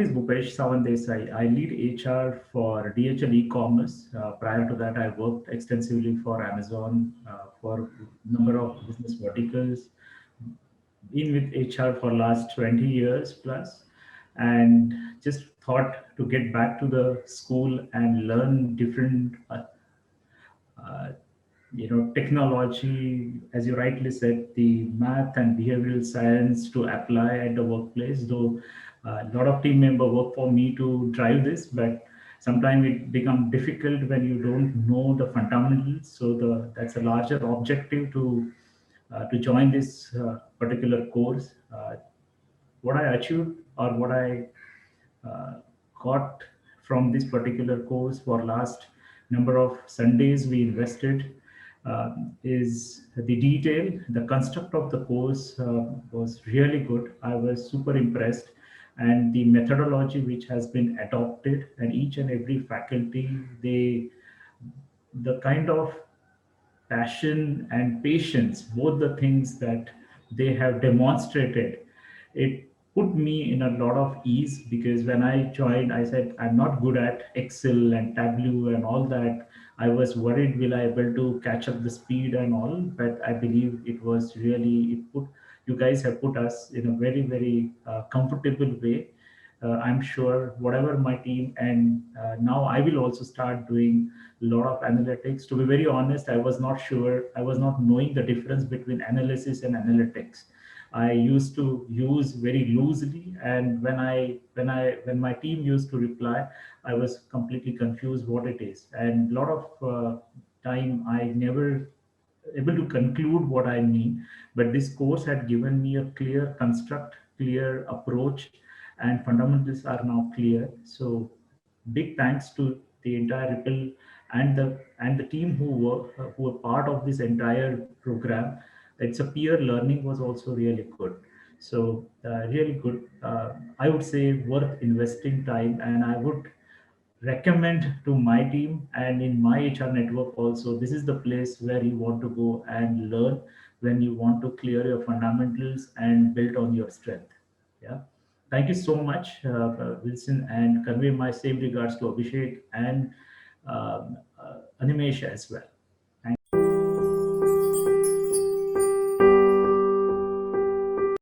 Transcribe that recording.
name is Bhupesh Sawant. I lead HR for DHL e-commerce. Prior to that, I worked extensively for Amazon for a number of business verticals. Been with HR for last 20 years plus, and just thought to get back to the school and learn different uh, technology, as you rightly said, the math and behavioral science to apply at the workplace. Though a lot of team member work for me to drive this, but sometimes it becomes difficult when you don't know the fundamentals. So that's a larger objective to join this particular course. What I achieved or what I uh, got from this particular course for last number of Sundays we invested is the detail. The construct of the course was really good. I was super impressed, and the methodology which has been adopted, and each and every faculty, the kind of passion and patience, both the things that they have demonstrated, it put me in a lot of ease, because when I joined, I said I'm not good at Excel and Tableau and all that. I was worried, will I able to catch up the speed and all, but I believe it was really, it put, you guys have put us in a very, very comfortable way. I'm sure whatever my team, and now I will also start doing a lot of analytics. To be very honest, I was not sure, I was not knowing the difference between analysis and analytics. I used to use very loosely, and when my team used to reply, I was completely confused what it is, and a lot of time I never able to conclude what I mean. But this course had given me a clear construct, clear approach, and fundamentals are now clear. So big thanks to the entire Ripple and the team who were part of this entire program. It's a peer learning was also really good. So really good. I would say worth investing time, and I would recommend to my team and in my HR network also, this is the place where you want to go and learn when you want to clear your fundamentals and build on your strength. Yeah. Thank you so much, Wilson, and convey my same regards to Abhishek and Animesh as well.